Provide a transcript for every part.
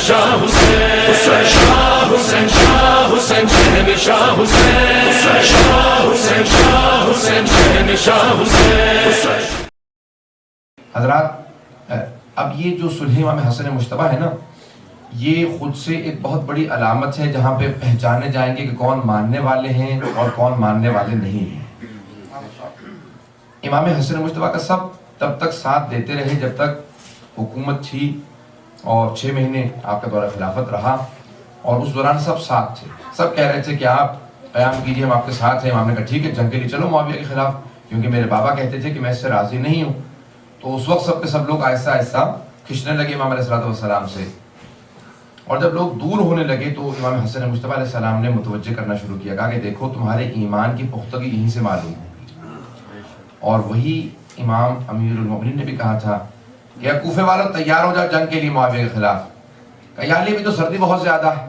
شاہ حسین شاہ حسین شاہ حسین شہنشاہ حسین شاہ حسین شاہ حسین شہنشاہ حسین. حضرات اب یہ جو صلح امام حسن مجتبیٰ ہے نا، یہ خود سے ایک بہت بڑی علامت ہے جہاں پہ پہچانے جائیں گے کہ کون ماننے والے ہیں اور کون ماننے والے نہیں ہیں. امام حسن مجتبیٰ کا سب تب تک ساتھ دیتے رہے جب تک حکومت تھی اور 6 مہینے آپ کا دورہ خلافت رہا، اور اس دوران سب ساتھ تھے. سب کہہ رہے تھے کہ آپ قیام کیجئے، ہم آپ کے ساتھ ہیں. امام نے کہا ٹھیک ہے، جنگ کے لیے چلو معاویہ کے خلاف، کیونکہ میرے بابا کہتے تھے کہ میں اس سے راضی نہیں ہوں. تو اس وقت سب کے سب لوگ آہستہ آہستہ کھنچنے لگے امام علیہ السلام سے، اور جب لوگ دور ہونے لگے تو امام حسن مجتبیٰ علیہ السلام نے متوجہ کرنا شروع کیا، کہا کہ دیکھو تمہارے ایمان کی پختگی یہیں سے معلوم ہوگی. اور وہی امام امیر المومنین نے بھی کہا تھا کہ کوفے والوں تیار ہو جاؤ جنگ کے لیے معاویہ کے خلاف. کہا یا علی بھی تو سردی بہت زیادہ ہے.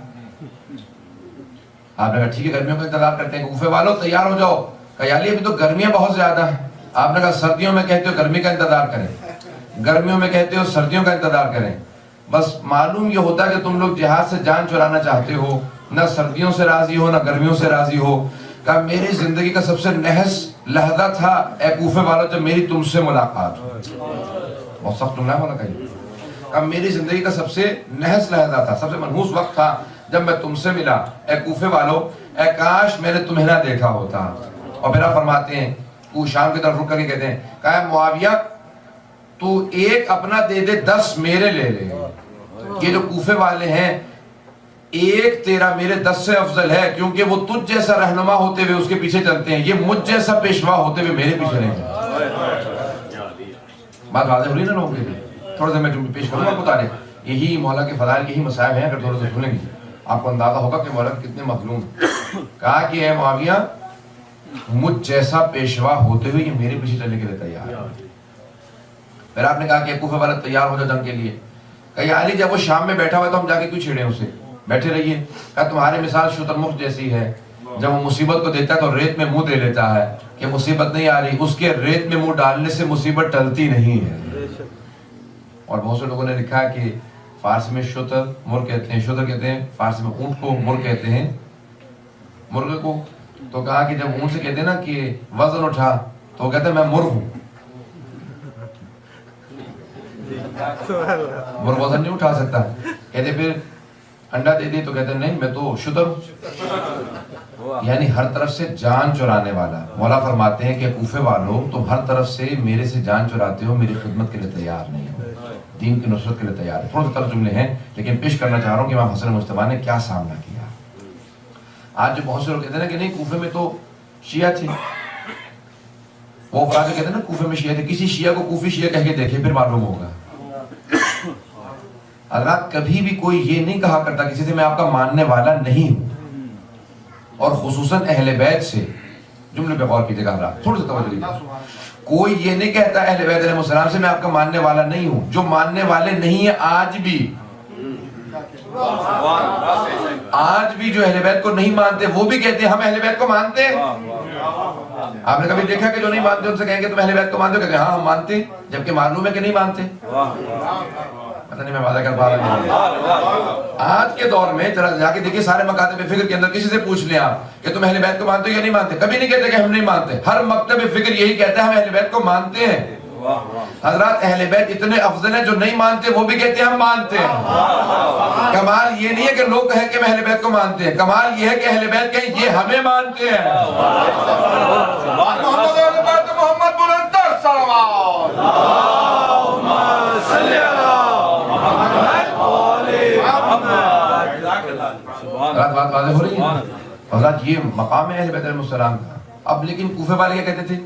آپ نے کہا ٹھیک ہے، گرمیوں کا انتظار کرتے ہیں. کوفے والوں تیار ہو جاؤ. کہا یا علی بھی تو گرمیاں بہت زیادہ ہیں. آپ نے کہا سردیوں میں کہتے ہو گرمی کا انتظار کریں، گرمیوں میں کہتے ہو سردیوں کا انتظار کریں. بس معلوم یہ ہوتا ہے کہ تم لوگ جہاد سے جان چرانا چاہتے ہو، نہ سردیوں سے راضی ہو نہ گرمیوں سے راضی ہو. کہا میری زندگی کا سب سے نحس لحظہ تھا اے کوفے والوں جب میری تم سے ملاقات ہوئی. بہت سخت جملہ ہے مولا کا یہ. کہا میری زندگی کا سب سے نحس لحظہ تھا، سب سے منحوس وقت تھا جب میں تم سے ملا اے کوفے والوں، اے کاش میں نے تمہیں نہ دیکھا ہوتا. اور پھر آپ فرماتے ہیں وہ شام کی طرف رک کر کے کہتے ہیں، کہا معاویہ تو ایک اپنا دے دے 10 میرے لے لے. یہ جو کوفے والے ہیں، ایک تیرا میرے 10 سے افضل ہے، کیونکہ وہ تجھ جیسا رہنما ہوتے ہوئے اس کے پیچھے چلتے ہیں، یہ مجھ جیسا پیشوا ہوتے ہوئے میرے پیچھے نہیں چلتے. بات واضح ہو رہی ہے نا لوگوں کے لیے؟ تھوڑا سا میں پیش کروں گا آپ کو تاریخ. یہی مولا کے فضائل یہی مسائل ہیں، اگر تھوڑا سا سنیں گے آپ کو اندازہ ہوگا کہ مولا کتنے مظلوم ہیں. کہا کہ اے معاویہ مجھ جیسا پیشوا ہوتے ہوئے یہ میرے پیچھے چلنے کے لیے تیار ہے. پھر آپ نے کہا کہ کوفے والے تیار ہو جاؤ جنگ کے لیے. کہا یا علی جب وہ شام میں بیٹھا ہوا ہے تو ہم جا کے کیوں چھیڑیں اسے، بیٹھے رہیے. کہا تمہاری مثال شترمرغ جیسی ہے، جب وہ مصیبت کو دیتا ہے تو ریت میں منہ دے لیتا ہے کہ مصیبت نہیں آ رہی، اس کے ریت میں منہ ڈالنے سے مصیبت ٹلتی نہیں ہے. اور بہت سے لوگوں نے لکھا ہے کہ فارسی میں شتر مرغ کہتے ہیں، شتر کہتے ہیں فارسی میں اونٹ کو، مرغ کہتے ہیں مرغ کو. تو کہا کہ جب اونٹ سے کہتے ہیں نا کہ وزن اٹھا تو وہ کہتے ہیں میں مرغ ہوں. مرغ وزن نہیں اٹھا سکتا. کہتے پھر انڈا دے دی تو کہتے ہیں نہیں میں تو شتر ہوں. یعنی ہر طرف سے جان چرانے والا. مولا فرماتے ہیں کہ کوفے والوں تم ہر طرف سے میرے سے جان چراتے ہو، میری خدمت کے لیے تیار نہیں ہو، دین کی نصرت کے لیے تیار ہے. تھوڑے سے طرف جملے ہیں لیکن پیش کرنا چاہ رہا ہوں کہ امام حسن مجتبیٰ نے کیا سامنا کیا. آج جو بہت سے لوگ کہتے ہیں نا کہ نہیں کوفے میں تو شیعہ تھے، وہ افراد کہتے ہیں نا کوفے میں شیعہ تھے. کسی شیعہ کو کوفی شیعہ کہہ کے دیکھیں پھر معلوم ہوگا. حضرات کبھی بھی کوئی یہ نہیں کہا کرتا کسی سے میں آپ کا ماننے والا نہیں ہوں، اور خصوصاً اہل بیت سے. جملے پہ غور کیجیے گا حضرات، تھوڑا سا توجہ دیجیے. کوئی یہ نہیں کہتا اہل بیت علیہ السلام سے میں آپ کا ماننے والا نہیں ہوں. جو ماننے والے نہیں ہیں آج بھی جو اہل بیت کو نہیں مانتے وہ بھی کہتے ہیں ہم اہل بیت کو مانتے ہیں. آپ نے کبھی دیکھا کہ جو نہیں مانتے ان سے کہیں گے تم اہل بیت کو مانتے ہو؟ کہتے ہیں ہاں ہم مانتے ہیں، جبکہ معلوم ہے کہ نہیں مانتے. پتہ نہیں میں واضح کر پا رہا ہوں. آج کے دور میں ذرا جا کے دیکھیے سارے مکاتب فکر کے اندر کسی سے پوچھ لیں آپ کہ تم اہل بیت کو مانتے ہو یا نہیں مانتے، کبھی نہیں کہتے کہ ہم نہیں مانتے. ہر مکتب فکر یہی کہتا ہے ہم اہل بیت کو مانتے ہیں. حضرات اہل بیت اتنے افضل ہیں جو نہیں مانتے وہ بھی کہتے ہیں ہم مانتے ہیں. کمال یہ نہیں ہے کہ لوگ کہیں کہ ہم اہل بیت کو مانتے ہیں، کمال یہ ہے کہ اہل بیت کہیں یہ ہمیں مانتے ہیں. محمد بلندر صلوات بات واضح ہو رہی ہے. حضرات یہ مقام ہے اہل بیت علیہ السلام کا. اب لیکن کوفے والے کیا کہتے تھے؟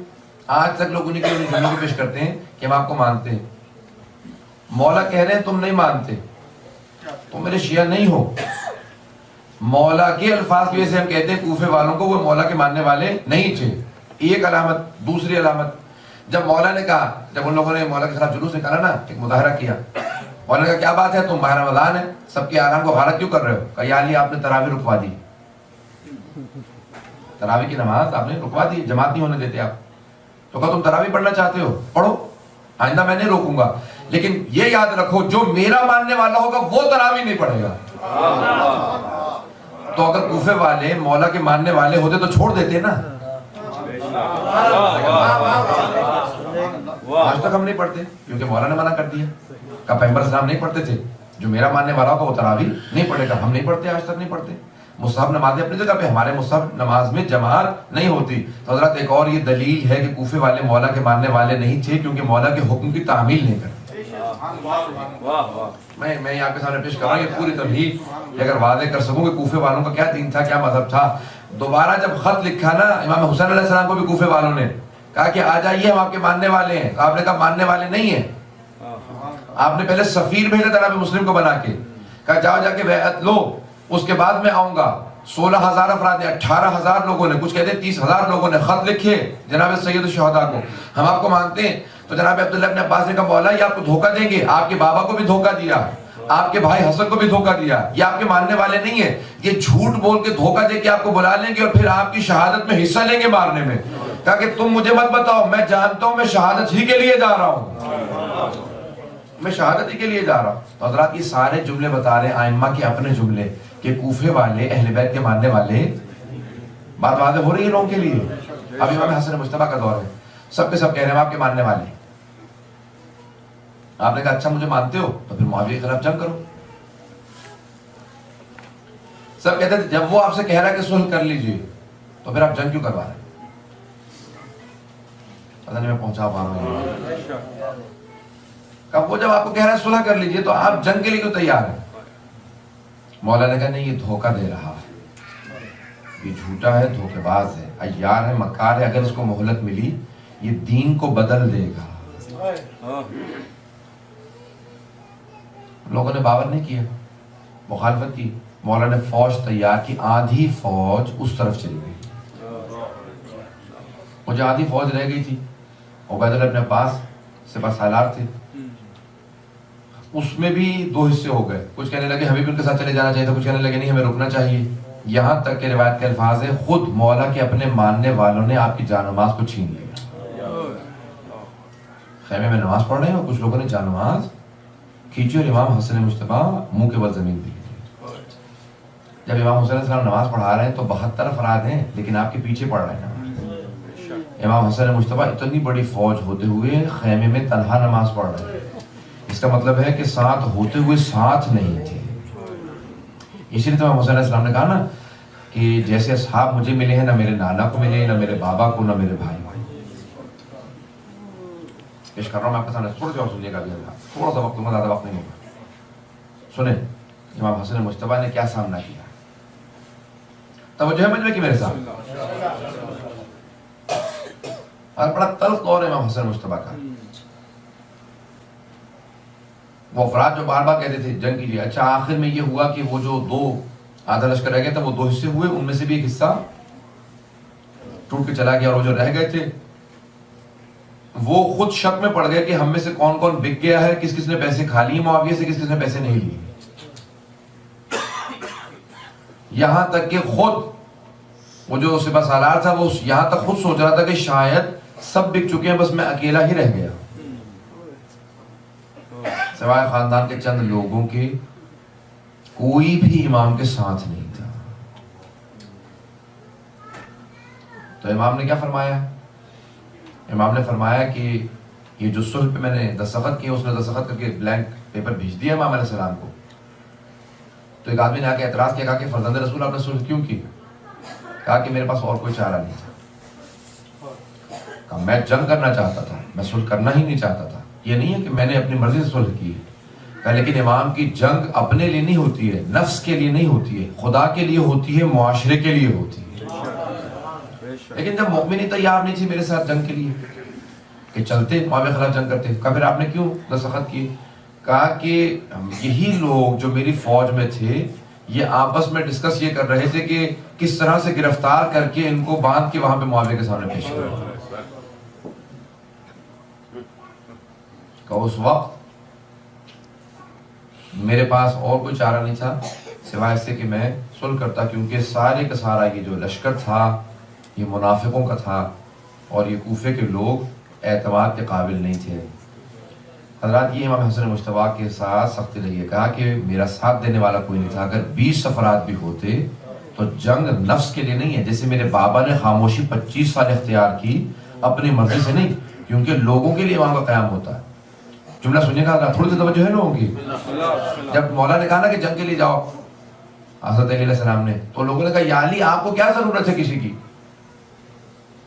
آج تک لوگ انہیں کے جملے کو پیش کرتے ہیں کہ ہم آپ کو مانتے ہیں. مولا کہہ رہے ہیں تم نہیں مانتے، تم میرے شیعہ نہیں ہو. مولا کے الفاظ کی وجہ سے ہم کہتے ہیں کوفے والوں کو وہ مولا کے ماننے والے نہیں تھے. ایک علامت. دوسری علامت، جب مولا نے کہا، جب ان لوگوں نے مولا کے خلاف جلوس نکالا نا، ایک مظاہرہ کیا، مولا نے کہا کیا بات ہے تم ماہ رمضان ہے سب کے آرام کو غارت کیوں کر رہے ہو؟ کہا یا علی آپ نے تراویح رکوا دی، تراویح کی نماز آپ نے رکوا دی، جماعت نہیں ہونے دیتے آپ. تو کہا تم تراویح پڑھنا چاہتے ہو پڑھو، آئندہ میں نہیں روکوں گا. لیکن یہ یاد رکھو جو میرا ماننے والا ہوگا وہ تراویح نہیں پڑھے گا. تو اگر کوفے والے مولا کے ماننے والے ہوتے تو چھوڑ دیتے نا. آج تک ہم نہیں پڑھتے کیونکہ مولا نے منع کر دیا. کا پیغمبر اسلام نہیں پڑھتے تھے, جو میرا ماننے والا ہوگا وہ تراویح نہیں پڑھے گا. ہم نہیں پڑھتے, آج تک نہیں پڑھتے. مصحف نمازیں اپنی جگہ پہ, ہمارے مصحف نماز میں جماعت نہیں ہوتی. تو حضرات ایک اور یہ دلیل ہے کہ کوفے والے مولا کے ماننے والے نہیں تھے کیونکہ مولا کے حکم کی تعمیل نہیں کرتے. میں یہاں کے سامنے پیش کر رہا ہوں یہ پوری تمہید اگر واضح کر سکوں کہ کوفے والوں کا کیا دین تھا, کیا مذہب تھا. دوبارہ جب خط لکھا نا امام حسین علیہ السلام کو بھی کوفے والوں نے کہا کہ آ جائیے ہم آپ کے ماننے والے ہیں. آپ نے کہا ماننے والے نہیں ہیں. آپ نے پہلے سفیر بھیجا جناب مسلم کو بنا کے, کہا جاؤ جا کے بیعت لو, اس کے بعد میں آؤں گا. 16,000 افراد نے, 18,000 لوگوں نے, کچھ کہتے ہیں 30,000 لوگوں نے خط لکھے جناب سید الشہداء کو, ہم آپ کو مانتے ہیں. تو جناب عبداللہ ابن عباس نے کہا مولا یہ آپ کو دھوکہ دیں گے, آپ کے بابا کو بھی دھوکہ دیا, آپ کے بھائی حسن کو بھی دھوکہ دیا, یہ آپ کے ماننے والے نہیں ہیں. یہ جھوٹ بول کے دھوکہ دے کے آپ کو بلا لیں گے اور پھر آپ کی شہادت میں حصہ لیں گے مارنے میں. کہا کہ تم مجھے مت بتاؤ, میں جانتا ہوں میں شہادت ہی کے لیے جا رہا ہوں, میں شہادت ہی کے لیے جا رہا ہوں. تو حضرات یہ سارے جملے بتا رہے ہیں ائمہ کے اپنے جملے کہ کوفے والے اہل بیت کے ماننے والے. بات واضح ہو رہی ہے لوگوں کے لیے. اب امام حسن مجتبیٰ کا دور ہے, سب کے سب کہہ رہے ہیں آپ کے ماننے والے. آپ نے کہا اچھا مجھے مانتے ہو تو پھر معاویہ کے خلاف جنگ کرو. سب کہتے تھے جب وہ آپ سے کہہ رہا ہے کہ صلح کر لیجئے تو پھر آپ جنگ کیوں کروا رہے ہیں. پتہ نہیں میں پہنچا پا رہا ہوں. کب وہ جب آپ کو کہہ رہا ہے صلح کر لیجئے تو آپ جنگ کے لیے کیوں تیار ہیں. مولا نے کہا نہیں یہ دھوکہ دے رہا ہے, یہ جھوٹا ہے, دھوکے باز ہے, عیار ہے, مکار ہے. اگر اس کو مہلت ملی یہ دین کو بدل دے گا. لوگوں نے باور نہیں کیا, مخالفت کی. مولا نے فوج تیار کی, آدھی فوج اس طرف چلی گئی, مجھے آدھی فوج رہ گئی تھی. عبیداللہ ابن عباس سپہ سالار تھے, اس میں بھی 2 حصے ہو گئے. کچھ کہنے لگے ہمیں بھی ان کے ساتھ چلے جانا چاہیے تھا, کچھ کہنے لگے نہیں ہمیں رکنا چاہیے. یہاں تک کہ روایت کے الفاظ ہے خود مولا کے اپنے ماننے والوں نے آپ کی جان نماز کو چھین لیا. خیمے میں نماز پڑھ رہے ہیں اور کچھ لوگوں نے جان نماز کھینچی اور امام حسن مجتبیٰ منہ کے بل زمین دی. جب امام حسین السلام نماز پڑھا رہے ہیں تو 72 افراد ہیں لیکن آپ کے پیچھے پڑھ رہے ہیں. امام حسن مجتبیٰ اتنی بڑی فوج ہوتے ہوئے خیمے میں تنہا نماز پڑھ رہے ہیں. اس کا مطلب ہے کہ ساتھ ہوتے ہوئے ساتھ نہیں تھے. اسی لیے تو امام حسین السلام نے کہا نا کہ جیسے اصحاب مجھے ملے ہیں, نہ میرے نانا کو ملے, نہ میرے بابا کو, نہ میرے بھائی. پیش کر رہا ہوں میں آپ کے سامنے, تھوڑا سا اور سنیے گا, تھوڑا سا وقت, زیادہ وقت نہیں ہوگا. سنیں امام حسن مجتبیٰ نے کیا سامنا کیا. توجہ ہے مجھ میں کہ میرے ساتھ, اور بڑا تلخ دور ہے امام حسن مجتبیٰ کا. وہ افراد جو بار بار کہتے تھے جنگ کیجیے, اچھا آخر میں یہ ہوا کہ وہ جو 2 آدھا لشکر رہ گیا تھا وہ 2 حصے ہوئے, ان میں سے بھی ایک حصہ ٹوٹ کے چلا گیا, اور وہ جو رہ گئے تھے وہ خود شک میں پڑ گئے کہ ہم میں سے کون کون بک گیا ہے, کس کس نے پیسے کھا لیے معاویہ سے, کس کس نے پیسے نہیں لیے. یہاں تک کہ خود وہ جو سپہ سالار تھا وہ یہاں تک خود سوچ رہا تھا کہ شاید سب بک چکے ہیں, بس میں اکیلا ہی رہ گیا سوائے خاندان کے چند لوگوں کے. کوئی بھی امام کے ساتھ نہیں تھا. تو امام نے کیا فرمایا, امام نے فرمایا کہ یہ جو صلح پہ میں نے دستخط کیے, اس نے دستخط کر کے بلینک پیپر بھیج دیا امام علیہ السلام کو. تو ایک آدمی نے آ کے اعتراض کیا, کہا کہ فرزند رسول آپ نے صلح کیوں کی. کہا کہ میرے پاس اور کوئی چارہ نہیں تھا. کہا میں جنگ کرنا چاہتا تھا, میں صلح کرنا ہی نہیں چاہتا تھا. یہ نہیں ہے کہ میں نے اپنی مرضی سے صلح کی ہے. کہا لیکن امام کی جنگ اپنے لیے نہیں ہوتی ہے, نفس کے لیے نہیں ہوتی ہے, خدا کے لیے ہوتی ہے, معاشرے کے لیے ہوتی ہے. لیکن جب مومن ہی تیار نہیں تھی میرے ساتھ جنگ کے لیے کہ چلتے معاویہ خلاف جنگ کرتے, کہا پھر آپ نے کیوں دستخط کیے. کہا کہ یہی لوگ جو میری فوج میں تھے یہ آپس میں ڈسکس یہ کر رہے تھے کہ کس طرح سے گرفتار کر کے ان کو باندھ کے وہاں پہ معاویہ کے سامنے پیش کریں. کہ اس وقت میرے پاس اور کوئی چارہ نہیں تھا سوائے اس سے کہ میں صلح کرتا, کیونکہ سارے کا سارا یہ جو لشکر تھا یہ منافقوں کا تھا اور یہ کوفے کے لوگ اعتماد کے قابل نہیں تھے. حضرات یہ امام حسن مجتبیٰ کے ساتھ سختی رہی ہے، کہا کہ میرا ساتھ دینے والا کوئی نہیں تھا، اگر 20 افراد بھی ہوتے تو جنگ نفس کے لیے نہیں ہے، جیسے میرے بابا نے خاموشی 25 سال اختیار کی اپنی مرضی سے نہیں، کیونکہ لوگوں کے لیے امام کا قیام ہوتا ہے۔ جملہ سنیے گا، تھوڑی سی توجہ ہے لوگوں کی۔ جب مولا نے کہا نا کہ جنگ کے لیے جاؤ حضرت علی علیہ السلام نے، تو لوگوں نے کہا یا علی آپ کو کیا ضرورت ہے کسی کی،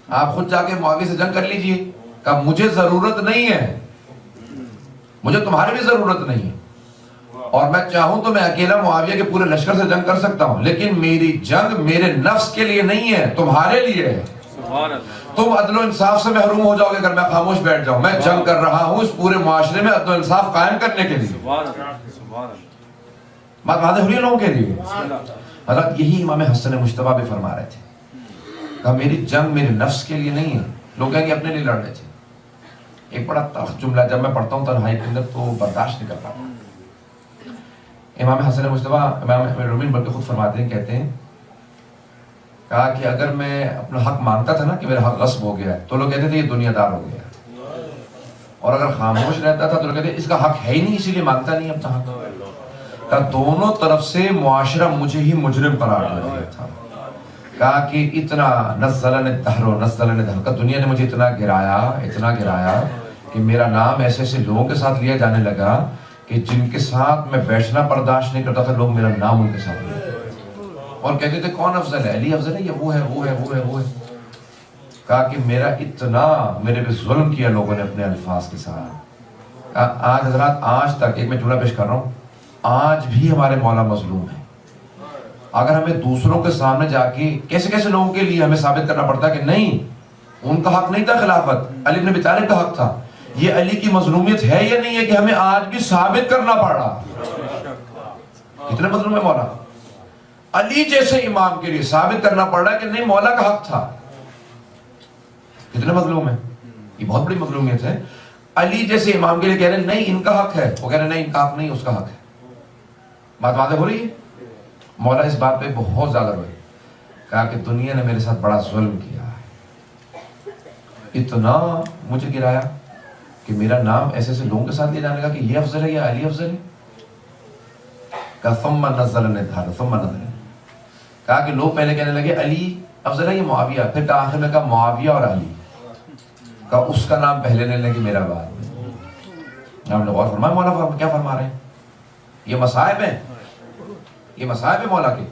آپ خود جا کے معاویہ سے جنگ کر لیجئے۔ کہا مجھے ضرورت نہیں ہے، مجھے تمہاری بھی ضرورت نہیں ہے، اور میں چاہوں تو میں اکیلا معاویہ کے پورے لشکر سے جنگ کر سکتا ہوں، لیکن میری جنگ میرے نفس کے لیے نہیں ہے، تمہارے لیے ہے۔ تم عدل و انصاف سے محروم ہو جاؤ گے اگر میں خاموش بیٹھ جاؤں۔ میں جنگ کر رہا ہوں اس پورے معاشرے میں عدل و انصاف قائم کرنے کے لیے۔ بات واضح ہو رہی ہے لوگوں کے لیے؟ حضرت یہی امام حسن مجتبیٰ بھی فرما رہے تھے، کہا میری جنگ میرے نفس کے لیے نہیں ہے، لوگ کہیں گے اپنے لیے لڑ رہے تھے۔ ایک بڑا تلخ جملہ جب میں پڑھتا ہوں تنہائی کے اندر تو برداشت نہیں کر پاتا۔ امام حسن مجتبیٰ امام امیر المومنین بلکہ خود فرماتے ہیں، کہتے ہیں، کہا کہ اگر میں اپنا حق مانگتا تھا نا کہ میرا حق غصب ہو گیا ہے، تو لوگ کہتے تھے یہ دنیا دار ہو گیا، اور اگر خاموش رہتا تھا تو لوگ کہتے تھے اس کا حق ہے ہی نہیں، اسی لیے مانگتا نہیں اپنا حق۔ کہا دونوں طرف سے معاشرہ مجھے ہی مجرم قرار دیا تھا۔ کہا کہ اتنا نزلن الدہر و نزلن الدہر، کہ دنیا نے مجھے اتنا گرایا کہ میرا نام ایسے ایسے لوگوں کے ساتھ لیا جانے لگا کہ جن کے ساتھ میں بیٹھنا برداشت نہیں کرتا تھا، لوگ میرا نام ان کے ساتھ لیا اور کہتے تھے کون افضل ہے، علی افضل ہے یا وہ ہے۔ کہا کہ میرا اتنا میرے پہ ظلم کیا لوگوں نے اپنے الفاظ کے ساتھ۔ آج حضرات آج تک ایک میں جملہ پیش کر رہا ہوں، آج بھی ہمارے مولا مظلوم ہیں۔ اگر ہمیں دوسروں کے سامنے جا کے کیسے کیسے لوگوں کے لیے ہمیں ثابت کرنا پڑتا کہ نہیں ان کا حق نہیں تھا خلافت، علی بن ابی طالب کا حق تھا، یہ علی کی مظلومیت ہے یا نہیں ہے کہ ہمیں آج بھی ثابت کرنا پڑ رہا۔ کتنے مظلوم ہے مولا، علی جیسے امام کے لیے ثابت کرنا پڑ رہا ہے کہ نہیں مولا کا حق تھا۔ کتنے مظلوم ہیں، یہ بہت بڑی مظلومیت ہے۔ علی جیسے امام کے لیے کہہ رہے ہیں نہیں ان کا حق ہے، وہ کہہ رہے ہیں نہیں ان کا حق نہیں، اس کا حق ہے۔ بات واضح ہو رہی ہے؟ مولا اس بات پہ بہت زیادہ روئے، کہا کہ دنیا نے میرے ساتھ بڑا ظلم کیا ہے، اتنا مجھے گرایا کہ میرا نام ایسے ایسے لوگوں کے ساتھ لیا جانے لگا کہ یہ افضل ہے یا علی افضل ہے۔ کہا ثم نزل الدہر ثم نزل، کہا کہ لوگ پہلے کہنے لگے علی افضل ہے یا معاویہ، پھر کہا آخر میں کہا معاویہ اور علی، کہا اس کا نام پہلے لینے لگے میرا بعد میں۔ ہم نے غور فرمایا مولا کیا فرما رہے ہیں، یہ مصائب ہیں، یہ مصائب ہے مولا کے۔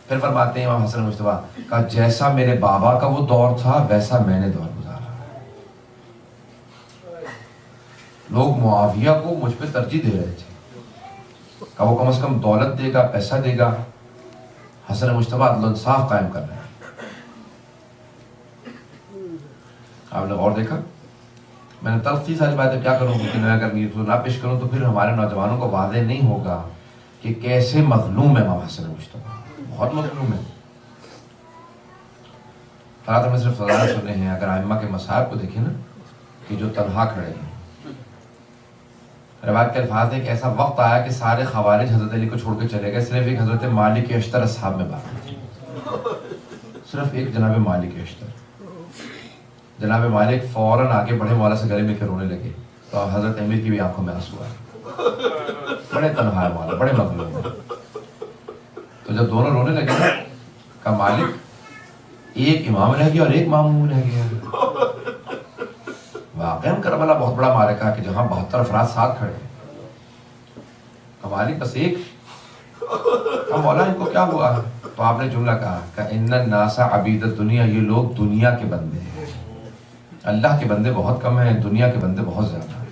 پھر فرماتے ہیں امام حسن مجتبیٰ، کہا جیسا میرے بابا کا وہ دور تھا ویسا میں نے دور گزارا۔ لوگ معاویہ کو مجھ پہ ترجیح دے رہے تھے، کہا وہ کم از کم دولت دے گا، پیسہ دے گا، حسن مجتبیٰ عدل و انصاف قائم کر رہے ہیں۔ آپ نے غور دیکھا، میں نے تلخ ساری باتیں کیا کروں، لیکن میں اگر یہ نہ پیش کروں تو پھر ہمارے نوجوانوں کو واضح نہیں ہوگا کہ کیسے مظلوم ہے امام حسن مجتبیٰ، بہت مظلوم ہے۔ حضرات میں صرف فضائل سنے ہیں، اگر ائمہ کے مصائب کو دیکھیں نا کہ جو تنہا کھڑے ہیں، روایت کے الفاظ ہے کہ ایسا وقت آیا کہ سارے خوارج حضرت علی کو چھوڑ کے چلے گئے، صرف ایک حضرت مالک اشتر اصحاب میں باقی تھے، صرف ایک جناب مالک اشتر۔ جناب مالک فوراً آگے بڑھے، مولا سے گلے مل کے رونے لگے، تو حضرت امیر کی بھی آنکھوں میں آنسو آئے، بڑے تنہا ہے مولا، بڑے مظلوم ہیں۔ تو جب دونوں رونے لگے نا، کہا مالک ایک امام رہ گیا اور ایک ماموم رہ گیا۔ واقعاً کربلا بہت بڑا معرکہ کہ جہاں 72 افراد ساتھ کھڑے ہیں، کہا مالک بس ایک، کہا مولا ان کو کیا ہوا؟ تو آپ نے جملہ کہا کہ ان الناس عبید الدنیا، یہ لوگ دنیا کے بندے ہیں، اللہ کے بندے بہت کم ہیں، دنیا کے بندے بہت زیادہ ہیں۔